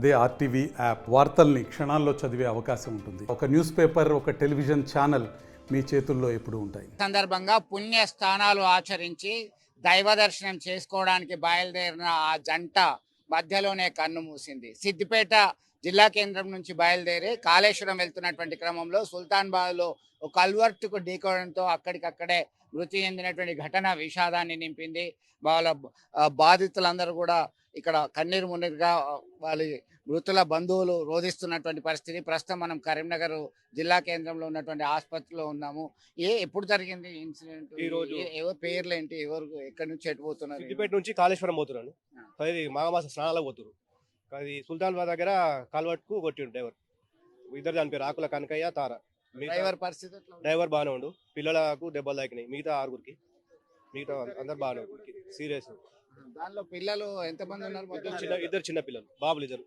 అదే RTV app వార్తల్ని క్షణాల్లో చదివే అవకాశం ఉంటుంది. ఒక న్యూస్ పేపర్, ఒక టెలివిజన్ ఛానల్ మీ చేతుల్లో ఎప్పుడూ ఉంటాయి. సందర్భంగా పుణ్య స్థానాలు ఆచరించి దైవ దర్శనం చేసుకోవడానికి బయలుదేరిన ఆ జంట మధ్యలోనే కన్ను మూసింది. సిద్దిపేట జిల్లా కేంద్రం నుంచి బయలుదేరి కాళేశ్వరం వెళ్తున్నటువంటి క్రమంలో సుల్తాన్బాద్లో ఒక కల్వర్టుకు ఢీకోవడంతో అక్కడికక్కడే మృతి చెందినటువంటి ఘటన విషాదాన్ని నింపింది. వాళ్ళ బాధితులందరూ కూడా ఇక్కడ కన్నీరు మున్నీరుగా వాళ్ళ మృతుల బంధువులు రోధిస్తున్నటువంటి పరిస్థితి. ప్రస్తుతం మనం కరీంనగర్ జిల్లా కేంద్రంలో ఉన్నటువంటి ఆసుపత్రిలో ఉన్నాము. ఎప్పుడు జరిగింది ఇన్సిడెంట్? ఈ రోజు ఎవరు పేర్లు ఏంటి? ఎవరు ఎక్కడి నుంచి ఎటు పోతున్నారు? సిద్దిపేట నుంచి కాళేశ్వరం పోతున్నాను. అది మాఘమాస స్నానాలకు పోతున్నారు. అది సుల్తాన్బాద్ దగ్గర కాల్వట్కు కొట్టిండు డ్రైవర్. ఇద్దరు చనిపోయారు, ఆకుల కనకయ్య, తార. డ్రైవర్ పరిస్థితి ఎట్లా ఉంది? డ్రైవర్ బాగానే ఉండు, పిల్లలకు దెబ్బలు తాకినాయి. మిగతా ఆరుగురికి, మిగతా అందరు బాగానే సీరియస్. దానిలో పిల్లలు ఎంతమంది ఉన్నారు? ఇద్దరు చిన్న పిల్లలు, బాబులు ఇద్దరు.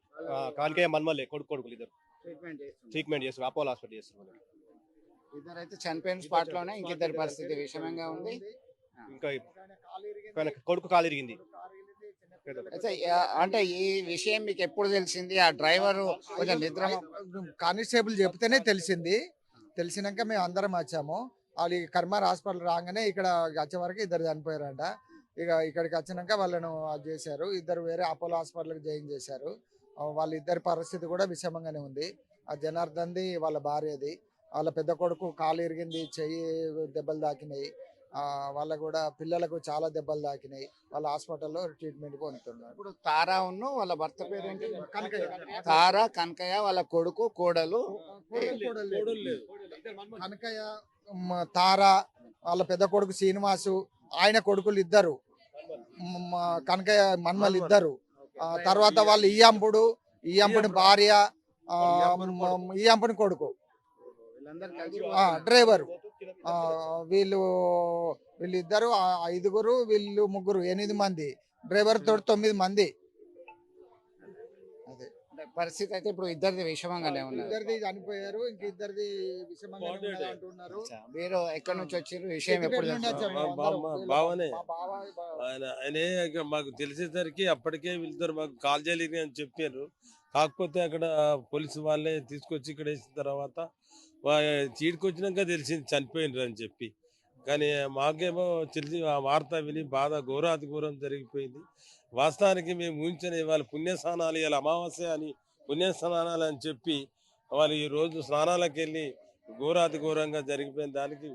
కానకయ్య మన్మల్లే కొడుకులు ఇద్దరు ట్రీట్మెంట్ చేస్తారు, అపోలో హాస్పిటల్ చేస్తారు. ఇద్దరు అయితే చనిపోయిన స్పాట్ లోనే, ఇంకిద్దరి పరిస్థితి విషమంగా ఉంది. ఇంకా కొడుకు కాలిరిగింది. అయితే అంటే ఈ విషయం మీకు ఎప్పుడు తెలిసింది? ఆ డ్రైవర్ కొంచెం నిద్ర కానిస్టేబుల్ చెప్తేనే తెలిసింది. తెలిసినాక మేము అందరం వచ్చాము. వాళ్ళు కర్మార్ హాస్పిటల్ రాగానే ఇక్కడ వచ్చే వరకు ఇద్దరు చనిపోయారంట. ఇక్కడికి వచ్చినాక వాళ్ళను అది చేశారు. ఇద్దరు వేరే అపోలో హాస్పిటల్కి జాయిన్ చేశారు. వాళ్ళిద్దరి పరిస్థితి కూడా విషమంగానే ఉంది. ఆ జనార్దన్ది వాళ్ళ భార్యది, వాళ్ళ పెద్ద కొడుకు కాలు ఇరిగింది, చెయ్యి దెబ్బలు తాకినాయి. వాళ్ళకు కూడా పిల్లలకు చాలా దెబ్బలు తాకినాయి. వాళ్ళ హాస్పిటల్లో ట్రీట్మెంట్ పొందుతున్నారు. ఇప్పుడు తారా ఉన్న వాళ్ళ భర్త పేరు ఏంటి? తారా, కనకయ్య, వాళ్ళ కొడుకు, కోడలు. కనకయ్య, తార, వాళ్ళ పెద్ద కొడుకు శ్రీనివాసు, ఆయన కొడుకులు ఇద్దరు, కనకయ్య మన్మలు ఇద్దరు. తర్వాత వాళ్ళు ఈయంపుడి భార్య, ఈయంపుడి కొడుకు, డ్రైవరు. వీళ్ళిద్దరు 5, వీళ్ళు 3, 8 మంది. డ్రైవర్ తోటి 9 మంది. అదే పరిస్థితి అయితే ఇప్పుడు ఇద్దరిది విషమంగానే ఉన్నారు. ఇద్దరిది చనిపోయారు, ఇంక ఇద్దరిది విషమంగానే అంటున్నారు. మీరు ఎక్కడి నుంచి వచ్చారు? విషయం ఎప్పుడు బావనే ఆయనే మాకు తెలిసేసరికి అప్పటికే వీళ్ళిద్దరు మాకు కాల్ చేయలేని అని చెప్పారు. కాకపోతే అక్కడ పోలీసు వాళ్ళే తీసుకొచ్చి ఇక్కడ వేసిన తర్వాత చీడికి వచ్చినాక తెలిసింది చనిపోయినరు అని చెప్పి. కానీ మాకేమో తెలిసి ఆ వార్త విని బాధ ఘోరాతి ఘోరం జరిగిపోయింది. వాస్తవానికి మేము ఊహించని వాళ్ళ పుణ్యస్నానాలు, ఇలా అమావాస్య అని పుణ్యస్నానాలు అని చెప్పి వాళ్ళు ఈ రోజు స్నానాలకు వెళ్ళి ఘోరాతి ఘోరంగా జరిగిపోయిన దానికి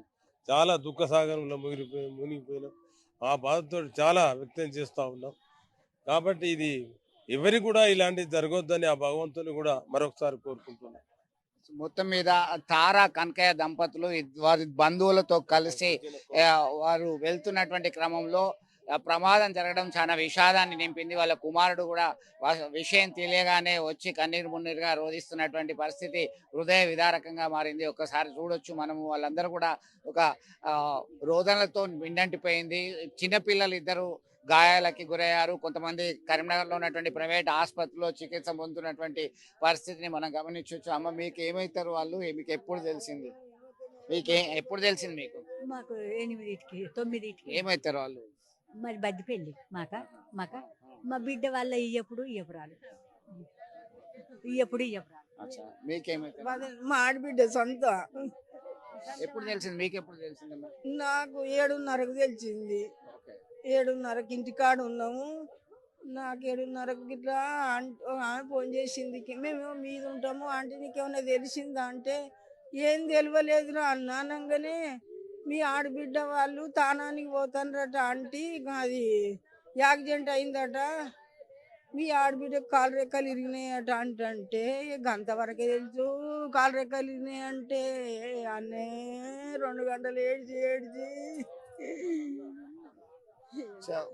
చాలా దుఃఖసాగరంలో మునిగిపోయినాం. ఆ బాధతో చాలా వ్యక్తం చేస్తూ ఉన్నాం. కాబట్టి ఇది ఎవరికి కూడా ఇలాంటివి జరగొద్దని ఆ భగవంతుని కూడా మరొకసారి కోరుకుంటున్నాం. మొత్తం మీద తారా, కనకయ్య దంపతులు వారి బంధువులతో కలిసి వారు వెళ్తున్నటువంటి క్రమంలో ప్రమాదం జరగడం చాలా విషాదాన్ని నింపింది. వాళ్ళ కుమారుడు కూడా విషయం తెలియగానే వచ్చి కన్నీరు మున్నీరుగా రోధిస్తున్నటువంటి పరిస్థితి హృదయ విదారకంగా మారింది. ఒక్కసారి చూడొచ్చు మనము. వాళ్ళందరూ కూడా ఒక రోదనలతో నిండంటిపోయింది. చిన్నపిల్లలు ఇద్దరు గాయాలకి గురయ్యారు. కొంతమంది కరీంనగర్లో ఉన్నటువంటి ప్రైవేట్ ఆసుపత్రిలో చికిత్స పొందుతున్నటువంటి పరిస్థితిని మనం గమనించవచ్చు. అమ్మ, మీకు ఏమవుతారు వాళ్ళు? మీకు ఎప్పుడు తెలిసింది? ఎప్పుడు తెలిసింది మీకు? మాకు 8కి 9కి. ఏమవుతారు వాళ్ళు? మరి బద్దిపెళ్ళి మాక మా బిడ్డ వాళ్ళ ఇయ్యప్పుడు ఇయ్యపురాలు. మీకేమవుతారు? మా ఆడబిడ్డ సొంత. ఎప్పుడు తెలిసింది మీకు? ఎప్పుడు తెలిసిందమ్మా? నాకు 7:30కు తెలిసింది. 7:30కి ఇంటికాడ ఉన్నాము. నాకు 7:30కి ఇట్లా ఆమె ఫోన్ చేసింది. మేము మీద ఉంటాము అంటే నీకేమన్నా తెలిసిందా అంటే ఏం తెలియలేదురా అన్నానంగానే మీ ఆడబిడ్డ వాళ్ళు తానానికి పోతానరట ఆంటీ, అది యాక్సిడెంట్ అయిందట, మీ ఆడబిడ్డకు కాలు రెక్కలు ఇరిగినాయట అంటే గంతవరకే తెలుసు. కాలు రెక్కలు ఇరిగినాయి అంటే అన్నే 2 గంటలు ఏడ్చి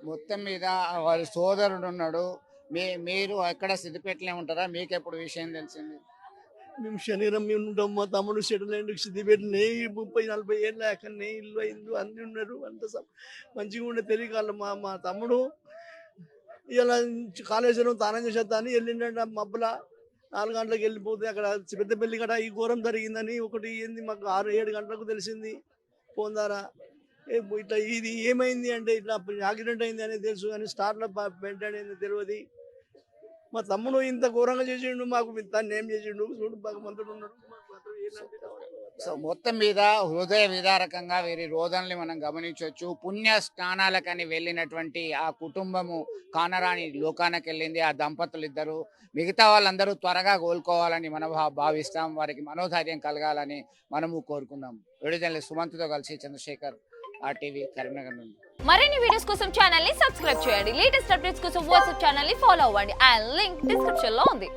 మొత్తం మీద వాళ్ళ సోదరుడు ఉన్నాడు. మీరు ఎక్కడ సిద్దిపేటలో ఉంటారా? మీకు ఎప్పుడు విషయం తెలిసింది? మేము శనిరం ఉంటాం. మా తమ్ముడు సెటిల్ అయ్యిండు సిద్దిపేటనే. 30-40 ఏళ్ళు అక్కడనే ఇల్లు అయింది, అన్నీ ఉన్నారు. అంత మంచిగా ఉండే తెలియకాళ్ళు. మా తమ్ముడు ఇలా కాళేశ్వరం తానం చేసేద్దా అని వెళ్ళిండ. మబ్బుల 4 గంటలకు వెళ్ళిపోతే అక్కడ పెద్దపల్లి గడ ఈ ఘోరం జరిగిందని ఒకటి ఏంది మాకు 6-7 గంటలకు తెలిసింది ఫోన్ ద్వారా. ఇట్లా ఇది ఏమైంది అంటే ఇట్లా యాక్సిడెంట్ అయింది అనేది తెలుసు, కానీ స్టార్ట్లో పెంట్ అనేది తెలియదు. మా తమ్ముడు ఇంత ఘోరంగా చేసిండు, మాకు తను ఏం చేసిండు చూడు, భగవంతుడు ఉన్నాడు. మాకు మాత్రం ఏంటంటే సో మొత్తం మీద హృదయ విదారకంగా వీరి రోదనని మనం గమనించవచ్చు. పుణ్య స్నానాలకని వెళ్ళినటువంటి ఆ కుటుంబము కానరాని లోకానికి వెళ్ళింది. ఆ దంపతులు ఇద్దరు, మిగతా వాళ్ళందరూ త్వరగా కోలుకోవాలని మనం భావిస్తాం. వారికి మనోధైర్యం కలగాలని మనము కోరుకుందాం. విడుదల సుమంత్తో కలిసి చంద్రశేఖర్, RTV కరీంనగర్ నుండి. మరిన్ని వీడియోస్ కోసం ఛానల్ ని సబ్స్క్రైబ్ చేయండి. లేటెస్ట్ అప్డేట్స్ కోసం వాట్సాప్ ఛానల్ ని ఫాలో అవ్వండి. ఆ లింక్ డిస్క్రిప్షన్ లో ఉంది.